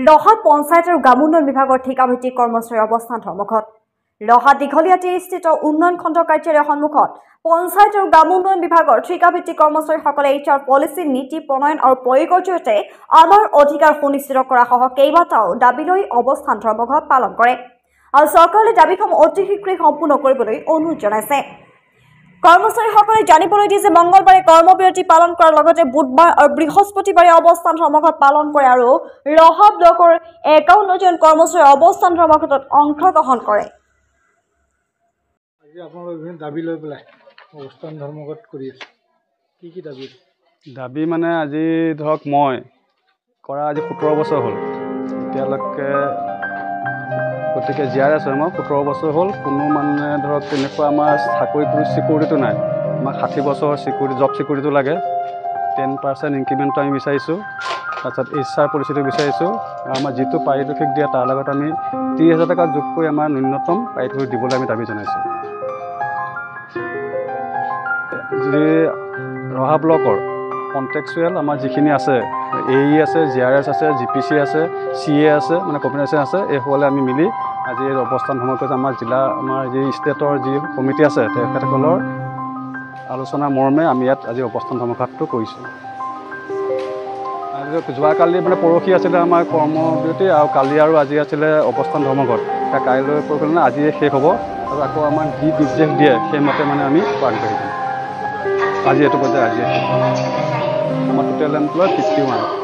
লহাত পঞ্চায়ত আৰু গ্ৰামোন্নয়ন বিভাগৰ ঠিকাভিত্তিক কৰ্মচাৰীৰ অৱস্থান ধৰ্মঘট। লহাত দীঘলীয়াটিস্থিত উন্নয়ন খণ্ড কাৰ্যালয়ৰ সন্মুখত পঞ্চায়ত আৰু গ্ৰামোন্নয়ন বিভাগৰ ঠিকাভিত্তিক কৰ্মচাৰীসকলে HR পলিচি নীতি প্ৰণয়ন আৰু প্ৰয়োগৰ জৰিয়তে আমাৰ অধিকাৰ সুনিশ্চিত কৰা সহ কেইবাটাও দাবী লৈ অৱস্থান ধৰ্মঘট পালন কৰে আৰু চৰকাৰলৈ দাবীসমূহ অতি শীঘ্ৰে সম্পূৰ্ণ কৰিবলৈ অনুৰোধ জনাইছে। কৰ্মচাৰীসকলে জানিবলৈ দিয়ে যে মঙ্গলবাৰে কৰ্মবিৰতি পালন কৰাৰ লগতে বুধবাৰ আৰু বৃহস্পতিবাৰে অৱস্থান ধৰ্মঘট পালন কৰে আৰু লহা ব্লকৰ 51 জন কৰ্মচাৰী অৱস্থান ধৰ্মঘটত অংশগ্ৰহণ কৰে। আজি আপোনালোকে বিভিন্ন দাবী লৈ পেলাই অৱস্থান ধৰ্মঘট কৰি আছে। কি দাবী? দাবী মানে আজি ধৰক মই কৰা আজি 17 বছৰ হ'ল। এতিয়ালৈকে গতিকে GRS হয় মই 17 বছৰ হ'ল। কোনো মানে ধৰক তেনেকুৱা আমাৰ চিকিউৰিটিটো নাই। আমাক 60 বছৰ জব চিকিউৰিটিটো লাগে। 10% ইনক্ৰিমেণ্টটো আমি বিচাৰিছোঁ। তাৰপিছত HR পলিচিটো বিচাৰিছোঁ। আৰু আমাৰ যিটো পাৰিতোষিক দিয়ে তাৰ লগত আমি 30,000 টকা যোগ কৰি আমাৰ ন্যূনতম পাৰিতোষিক দিবলৈ আমি দাবী জনাইছোঁ। যি ৰহা ব্লকৰ কণ্ট্ৰেকচুৱেল আমাৰ যিখিনি আছে AE আছে, GRS আছে, GPC আছে, CA আছে, মানে কম্পিউটাৰ আছে, এইসকলে আমি মিলি আজি অৱস্থান ধৰ্মঘট কৰিছোঁ। আমাৰ যি ষ্টেটৰ যি কমিটি আছে তেখেতসকলৰ আলোচনা মৰ্মে আমি ইয়াত আজি অৱস্থান ধৰ্মঘটটো কৰিছোঁ। যোৱাকালি মানে পৰহি আছিলে আমাৰ কৰ্মবিৰতি আৰু কালি আৰু আজি আছিলে অৱস্থান ধৰ্মঘট। কাইলৈ পৰহি আজিয়ে শেষ হ'ব আৰু আকৌ আমাৰ যি নিৰ্দেশ দিয়ে সেইমতে মানে আমি আগবাঢ়ি দিম। আজি এইটো পৰ্যায়ে আজিয়ে আমাৰ টোটেল এমপ্লয় 51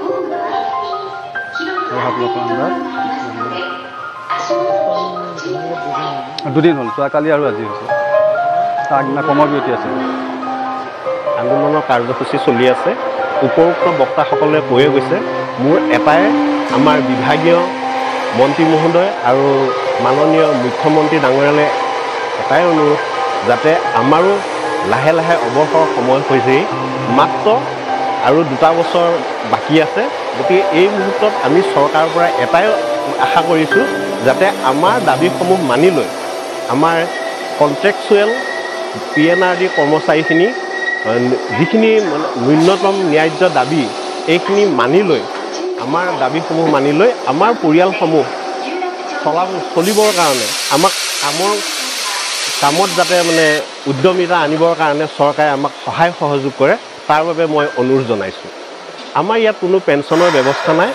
দুদিন হ'ল, যোৱাকালি আৰু আজি হৈছে। আগদিনা কৰ্মবিৰতি আছে। আন্দোলনৰ কাৰ্যসূচী চলি আছে। উপৰোক্ত বক্তাসকলে কৈয়ে গৈছে, মোৰ এটাই আমাৰ বিভাগীয় মন্ত্ৰী মহোদয় আৰু মাননীয় মুখ্যমন্ত্ৰী ডাঙৰীয়ালৈ এটাই অনুৰোধ, যাতে আমাৰো লাহে লাহে অৱসৰৰ সময় হৈছেই, মাত্ৰ আৰু 2 বছৰ বাকী আছে। গতিকে এই মুহূৰ্তত আমি চৰকাৰৰ পৰা এটাই আশা কৰিছোঁ, যাতে আমাৰ দাবীসমূহ মানি লৈ আমাৰ কণ্ট্ৰেকচুৱেল PNRD কৰ্মচাৰীখিনি যিখিনি ন্যূনতম ন্যায্য দাবী এইখিনি মানি লৈ আমাৰ দাবীসমূহ মানি লৈ আমাৰ পৰিয়ালসমূহ চলিবৰ কাৰণে আমাক কামত যাতে মানে উদ্যমিতা আনিবৰ কাৰণে চৰকাৰে আমাক সহায় সহযোগ কৰে, তাৰ বাবে মই অনুৰোধ জনাইছোঁ। আমাৰ ইয়াত কোনো পেঞ্চনৰ ব্যৱস্থা নাই।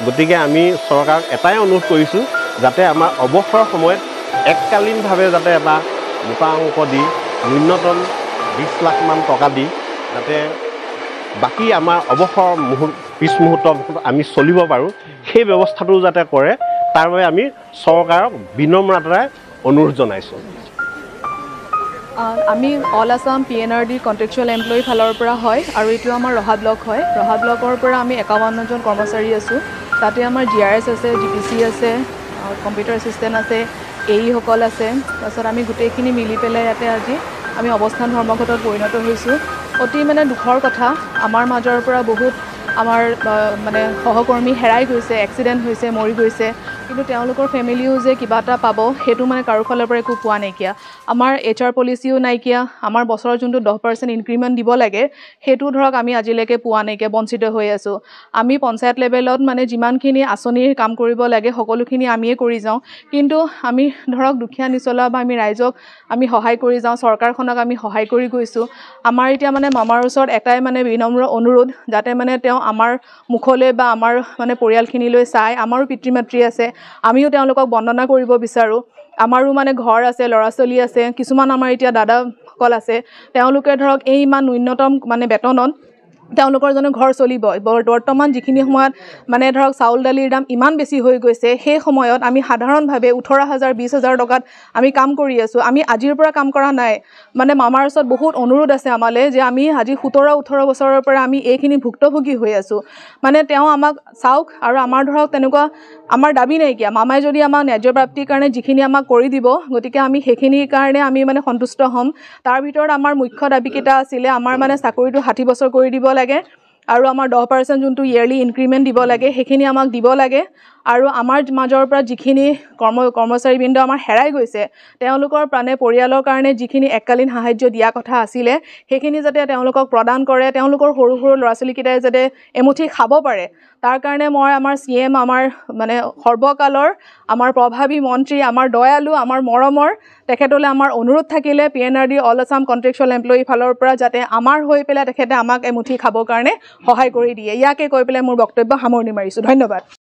গতিকে আমি চৰকাৰক এটাই অনুৰোধ কৰিছোঁ, যাতে আমাৰ অৱসৰৰ সময়ত এককালীনভাৱে যাতে এটা মোটা অংক দি ন্যূনতম 20 লাখ মান টকা দি যাতে বাকী আমাৰ অৱসৰ পিছ মুহূৰ্তত আমি চলিব পাৰোঁ, সেই ব্যৱস্থাটো যাতে কৰে, তাৰ বাবে আমি চৰকাৰক বিনম্ৰতাৰে অনুৰোধ জনাইছোঁ। আমি all Assam PNRD contractual employee ফালৰ পৰা হয় আৰু এইটো আমাৰ ৰহা ব্লক হয়। ৰহা ব্লকৰ পৰা আমি 51 জন কৰ্মচাৰী আছোঁ। তাতে আমাৰ GRS আছে, GPC আছে, কম্পিউটাৰ এছিষ্টেণ্ট আছে, AE সকল আছে। তাৰপিছত আমি গোটেইখিনি মিলি পেলাই ইয়াতে আজি আমি অৱস্থান ধৰ্মঘটত পৰিণত হৈছোঁ। অতি মানে দুখৰ কথা, আমাৰ মাজৰ পৰা বহুত আমাৰ মানে সহকৰ্মী হেৰাই গৈছে, এক্সিডেণ্ট হৈছে, মৰি গৈছে। কিন্তু তেওঁলোকৰ ফেমিলিও যে কিবা এটা পাব সেইটো মানে কাৰো ফালৰ পৰা একো পোৱা নাইকিয়া। আমাৰ HR পলিচিও নাইকিয়া। আমাৰ বছৰৰ যোনটো 10% ইনক্ৰিমেণ্ট দিব লাগে সেইটো ধৰক আমি আজিলৈকে পোৱা নাইকিয়া, বঞ্চিত হৈ আছোঁ। আমি পঞ্চায়ত লেভেলত মানে যিমানখিনি আঁচনিৰ কাম কৰিব লাগে সকলোখিনি আমিয়ে কৰি যাওঁ, কিন্তু আমি ধৰক দুখীয়া নিচলা বা আমি ৰাইজক আমি সহায় কৰি যাওঁ, চৰকাৰখনক আমি সহায় কৰি গৈছোঁ। আমাৰ এতিয়া মানে মামাৰ ওচৰত এটাই মানে বিনম্ৰ অনুৰোধ, যাতে মানে তেওঁ আমাৰ মুখলৈ বা আমাৰ মানে পৰিয়ালখিনিলৈ চাই। আমাৰো পিতৃ মাতৃ আছে, আমিও তেওঁলোকক বন্দনা কৰিব বিচাৰোঁ। আমাৰো মানে ঘৰ আছে, ল'ৰা ছোৱালী আছে, কিছুমান আমাৰ এতিয়া দাদাসকল আছে, তেওঁলোকে ধৰক এই ইমান ন্যূনতম মানে বেতনত তেওঁলোকৰ জানো ঘৰ চলিব? বৰ্তমান যিখিনি সময়ত মানে ধৰক চাউল দালিৰ দাম ইমান বেছি হৈ গৈছে, সেই সময়ত আমি সাধাৰণভাৱে 18,000 20,000 টকাত আমি কাম কৰি আছোঁ। আমি আজিৰ পৰা কাম কৰা নাই। মানে মামাৰ ওচৰত বহুত অনুৰোধ আছে আমালৈ, যে আমি আজি 17-18 বছৰৰ পৰা আমি এইখিনি ভুক্তভোগী হৈ আছোঁ। মানে তেওঁ আমাক চাওক আৰু আমাৰ ধৰক তেনেকুৱা আমাৰ দাবী নাইকিয়া। মামাই যদি আমাক ন্যায্য প্ৰাপ্তিৰ কাৰণে যিখিনি আমাক কৰি দিব, গতিকে আমি সেইখিনিৰ কাৰণে আমি মানে সন্তুষ্ট হ'ম। তাৰ ভিতৰত আমাৰ মুখ্য দাবীকেইটা আছিলে, আমাৰ মানে চাকৰিটো 60 বছৰ কৰি দিব লাগে আৰু আমাৰ 10% যোনটো ইয়েৰলি ইনক্ৰিমেণ্ট দিব লাগে সেইখিনি আমাক দিব লাগে আৰু আমাৰ মাজৰ পৰা যিখিনি কৰ্মচাৰীবৃন্দ আমাৰ হেৰাই গৈছে তেওঁলোকৰ প্ৰাণে পৰিয়ালৰ কাৰণে যিখিনি এককালীন সাহায্য দিয়া কথা আছিলে সেইখিনি যাতে তেওঁলোকক প্ৰদান কৰে তেওঁলোকৰ সৰু সৰু ল'ৰা ছোৱালীকেইটাই যাতে এমুঠি খাব পাৰে তাৰ কাৰণে মই আমাৰ CM আমাৰ মানে সৰ্বকালৰ আমাৰ প্ৰভাৱী মন্ত্ৰী আমাৰ দয়ালু আমাৰ মৰমৰ তেখেতলৈ আমাৰ অনুৰোধ থাকিলে PNRD all Assam contractual employee ফালৰ পৰা যাতে আমাৰ হৈ পেলাই তেখেতে আমাক এমুঠি খাবৰ কাৰণে সহায় কৰি দিয়ে ইয়াকে কৈ পেলাই মোৰ বক্তব্য সামৰণি মাৰিছোঁ ধন্যবাদ